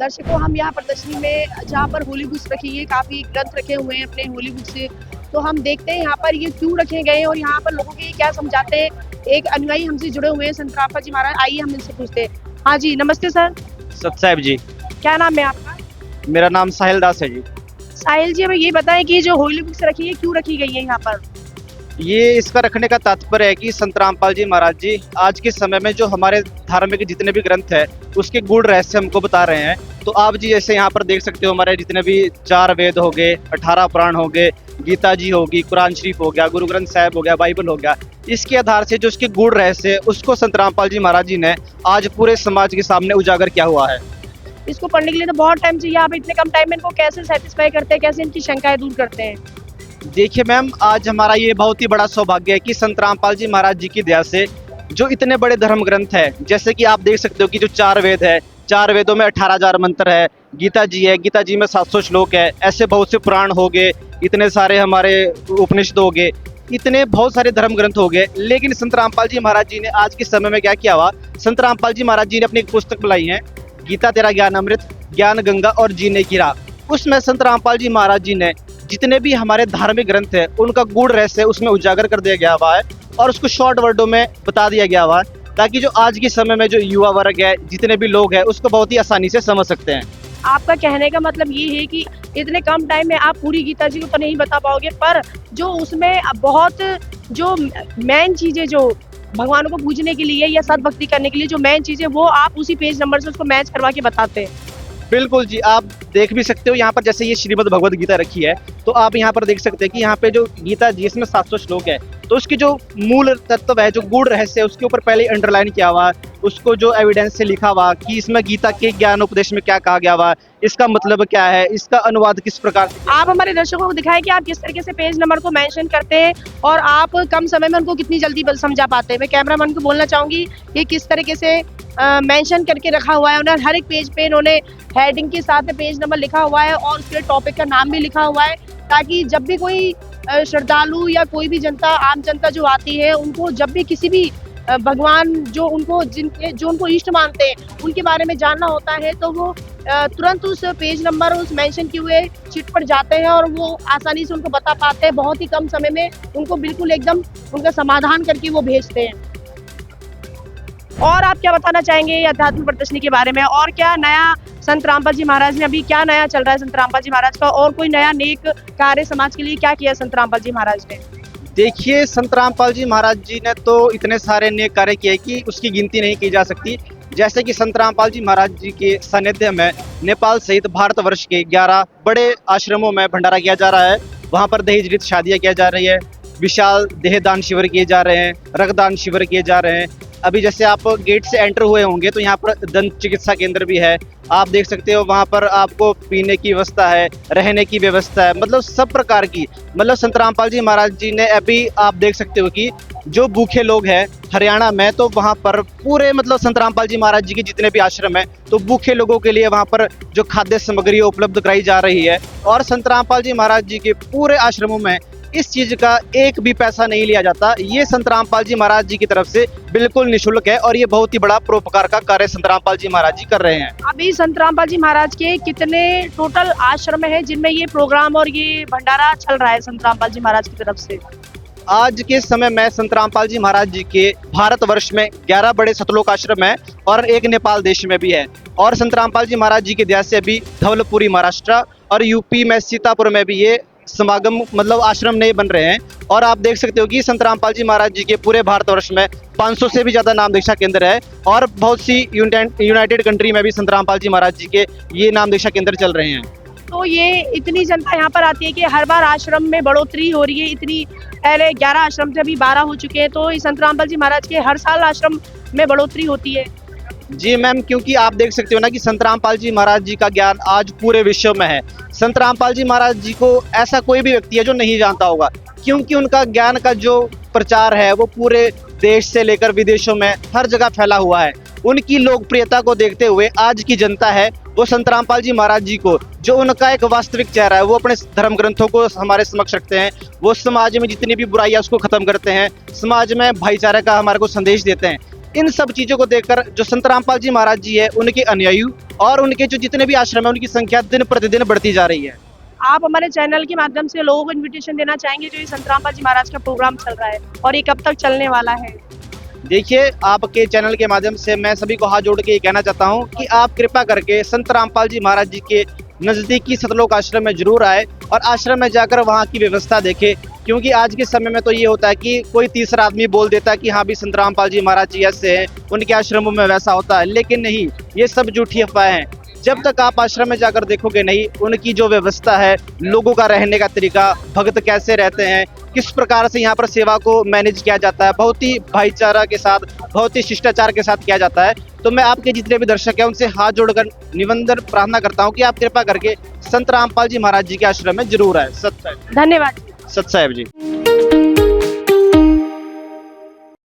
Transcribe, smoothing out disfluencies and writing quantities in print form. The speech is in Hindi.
दर्शकों, हम यहाँ प्रदर्शनी में जहाँ पर होली बुक्स रखी है, काफ़ी ग्रंथ रखे हुए हैं अपने होली बुक से। तो हम देखते हैं यहाँ पर ये क्यों रखे गए हैं और यहाँ पर लोगों के ये क्या समझाते हैं। एक अनुयायी हमसे जुड़े हुए हैं, संत रामपाल जी महाराज, आइए हम इनसे पूछते हैं। हाँ जी, नमस्ते सर। सत साहब जी। क्या नाम है आपका? मेरा नाम साहिल दास है जी। साहिल जी, हमें ये बताएं कि जो होली बुक्स रखी है क्यों रखी गई है यहाँ पर? ये इसका रखने का तात्पर्य है कि संत रामपाल जी महाराज जी आज के समय में जो हमारे धार्मिक जितने भी ग्रंथ है उसके गूढ़ रहस्य हमको बता रहे हैं। तो आप जी जैसे यहाँ पर देख सकते हो, हमारे जितने भी 4 वेद हो गए, 18 पुराण हो गए, गीता जी होगी, कुरान शरीफ हो गया, गुरु ग्रंथ साहिब हो गया, बाइबल हो गया, इसके आधार से जो उसके गूढ़ रहस्य है उसको संत रामपाल जी महाराज जी ने आज पूरे समाज के सामने उजागर किया हुआ है। इसको पढ़ने के लिए तो बहुत टाइम चाहिए, आप इतने कम टाइम में इनको कैसे सेटिस्फाई करते हैं, कैसे इनकी शंकाएं दूर करते हैं? देखिए मैम, आज हमारा ये बहुत ही बड़ा सौभाग्य है कि संत रामपाल जी महाराज जी की दया से जो इतने बड़े धर्म ग्रंथ है, जैसे कि आप देख सकते हो कि जो 4 वेद है, 4 वेदों में 18,000 मंत्र है, गीता जी है, गीता जी में 700 श्लोक है, ऐसे बहुत से पुराण हो गए, इतने सारे हमारे उपनिषद हो गए, इतने बहुत सारे धर्म ग्रंथ हो गए। लेकिन संत रामपाल जी महाराज जी ने आज के समय में क्या किया हुआ, संत रामपाल जी महाराज जी ने अपनी एक पुस्तक बनाई है, गीता तेरा ज्ञान अमृत, ज्ञान गंगा और जीने की राह। उसमें संत रामपाल जी महाराज जी ने जितने भी हमारे धार्मिक ग्रंथ है उनका गूढ़ रहस्य उसमें उजागर कर दिया गया हुआ है और उसको शॉर्ट वर्डों में बता दिया गया हुआ है, ताकि जो आज के समय में जो युवा वर्ग है, जितने भी लोग हैं, उसको बहुत ही आसानी से समझ सकते हैं। आपका कहने का मतलब ये है कि इतने कम टाइम में आप पूरी गीता जी को तो नहीं बता पाओगे, पर जो उसमें बहुत जो मेन चीजें जो भगवान को पूजने के लिए या सद्भक्ति करने के लिए जो मेन चीजें, वो आप उसी पेज नंबर से उसको मैच करवा के बताते हैं। बिल्कुल जी, आप देख भी सकते हो यहाँ पर, जैसे ये श्रीमद् भगवद गीता रखी है, तो आप यहाँ पर देख सकते हैं कि यहाँ पे जो गीता जी इसमें 700 श्लोक है, तो उसकी जो मूल तत्व है, जो गूढ़ रहस्य है, उसके ऊपर पहले अंडरलाइन किया हुआ, उसको जो एविडेंस से लिखा हुआ कि इसमें गीता के ज्ञान उपदेश में क्या कहा गया हुआ, इसका मतलब क्या है, इसका अनुवाद किस प्रकार से। आप हमारे दर्शकों को दिखाएं कि आप किस तरीके से पेज नंबर को मेंशन करते हैं और आप कम समय में उनको कितनी जल्दी समझा पाते हैं। मैं कैमरामैन को बोलना चाहूंगी कि किस तरीके से मेंशन करके रखा हुआ है उन्होंने, हर एक पेज पे इन्होंने हेडिंग के साथ पेज नंबर लिखा हुआ है और उसके टॉपिक का नाम भी लिखा हुआ है, ताकि जब भी कोई श्रद्धालु या कोई भी जनता, आम जनता जो आती है, उनको जब भी किसी भी भगवान जो उनको इष्ट मानते हैं उनके बारे में जानना होता है, तो वो तुरंत उस पेज नंबर, उस मेंशन किए हुए शीट पर जाते हैं और वो आसानी से उनको बता पाते हैं। बहुत ही कम समय में उनको बिल्कुल एकदम उनका समाधान करके वो भेजते हैं। और आप क्या बताना चाहेंगे आध्यात्मिक प्रदर्शनी के बारे में, और क्या नया संत रामपाल जी महाराज ने, अभी क्या नया चल रहा है संत रामपाल जी महाराज का, और कोई नया नेक कार्य समाज के लिए क्या किया संत रामपाल जी महाराज ने? देखिए, संत रामपाल जी महाराज जी ने तो इतने सारे नेक कार्य किए कि उसकी गिनती नहीं की जा सकती। जैसे कि संत रामपाल जी महाराज जी के सानिध्य में नेपाल सहित भारतवर्ष के 11 बड़े आश्रमों में भंडारा किया जा रहा है। वहाँ पर दहेज रहित शादियाँ किया जा रही है, विशाल देहदान शिविर किए जा रहे हैं, रक्तदान शिविर किए जा रहे हैं। अभी जैसे आप गेट से एंटर हुए होंगे तो यहाँ पर दंत चिकित्सा केंद्र भी है, आप देख सकते हो। वहाँ पर आपको पीने की व्यवस्था है, रहने की व्यवस्था है, मतलब सब प्रकार की। मतलब संत रामपाल जी महाराज जी ने अभी आप देख सकते हो कि जो भूखे लोग हैं हरियाणा में, तो वहाँ पर पूरे मतलब संत रामपाल जी महाराज जी के जितने भी आश्रम है, तो भूखे लोगों के लिए वहाँ पर जो खाद्य सामग्री उपलब्ध कराई जा रही है। और संत रामपाल जी महाराज जी के पूरे आश्रमों में इस चीज का एक भी पैसा नहीं लिया जाता। ये संत रामपाल जी महाराज जी की तरफ से बिल्कुल निःशुल्क है और ये बहुत ही बड़ा परोपकार का कार्य संत रामपाल जी महाराज जी कर रहे हैं। अभी संत रामपाल जी महाराज के कितने टोटल आश्रम है जिनमें ये प्रोग्राम और ये भंडारा चल रहा है संत रामपाल जी महाराज की तरफ से? आज के समय में संत रामपाल जी महाराज जी के भारतवर्ष में 11 बड़े सतलोक आश्रम है और एक नेपाल देश में भी है। और संत रामपाल जी महाराज जी की दया से अभी धवलपुरी महाराष्ट्र और यूपी में सीतापुर में भी ये समागम मतलब आश्रम नए बन रहे हैं। और आप देख सकते हो कि संत रामपाल जी महाराज जी के पूरे भारतवर्ष में 500 से भी ज़्यादा नाम दीक्षा केंद्र है और बहुत सी यूनाइटेड कंट्री में भी संत रामपाल जी महाराज जी के ये नाम दीक्षा केंद्र चल रहे हैं। तो ये इतनी जनता यहाँ पर आती है कि हर बार आश्रम में बढ़ोतरी हो रही है, इतनी पहले 11 आश्रम थे, अभी 12 हो चुके हैं, तो संत रामपाल जी महाराज के हर साल आश्रम में बढ़ोतरी होती है? जी मैम, क्योंकि आप देख सकते हो ना कि संत रामपाल जी महाराज जी का ज्ञान आज पूरे विश्व में है। संत रामपाल जी महाराज जी को ऐसा कोई भी व्यक्ति है जो नहीं जानता होगा, क्योंकि उनका ज्ञान का जो प्रचार है वो पूरे देश से लेकर विदेशों में हर जगह फैला हुआ है। उनकी लोकप्रियता को देखते हुए आज की जनता है वो संत रामपाल जी महाराज जी को, जो उनका एक वास्तविक चेहरा है, वो अपने धर्म ग्रंथों को हमारे समक्ष रखते हैं। वो समाज में जितनी भी बुराइयां उसको खत्म करते हैं, समाज में भाईचारे का हमारे को संदेश देते हैं। इन सब चीजों को देखकर जो संत रामपाल जी महाराज जी है, उनके अनुयायी और उनके जो जितने भी आश्रम है, उनकी संख्या दिन प्रतिदिन बढ़ती जा रही है। आप हमारे चैनल के माध्यम से लोगों को इनविटेशन देना चाहेंगे जो ये संत रामपाल जी महाराज का प्रोग्राम चल रहा है और ये कब तक चलने वाला है? देखिए, आपके चैनल के माध्यम से मैं सभी को हाथ जोड़ के ये कहना चाहता हूँ कि आप कृपा करके संत रामपाल जी महाराज जी के नज़दीकी सतलोक आश्रम में जरूर आए और आश्रम में जाकर वहाँ की व्यवस्था देखें, क्योंकि आज के समय में तो ये होता है कि कोई तीसरा आदमी बोल देता है कि हाँ भी संत रामपाल जी महाराज जी ऐसे हैं, उनके आश्रमों में वैसा होता है, लेकिन नहीं, ये सब झूठी अफवाहें हैं। जब तक आप आश्रम में जाकर देखोगे नहीं, उनकी जो व्यवस्था है, लोगों का रहने का तरीका, भक्त कैसे रहते हैं, किस प्रकार से यहाँ पर सेवा को मैनेज किया जाता है, बहुत ही भाईचारा के साथ, बहुत ही शिष्टाचार के साथ किया जाता है। तो मैं आपके जितने भी दर्शक हैं उनसे हाथ जोड़कर निवेदन प्रार्थना करता हूँ कि आप कृपा करके संत रामपाल जी महाराज जी के आश्रम में जरूर आए। सत साहिब। धन्यवाद। सत साहिब जी।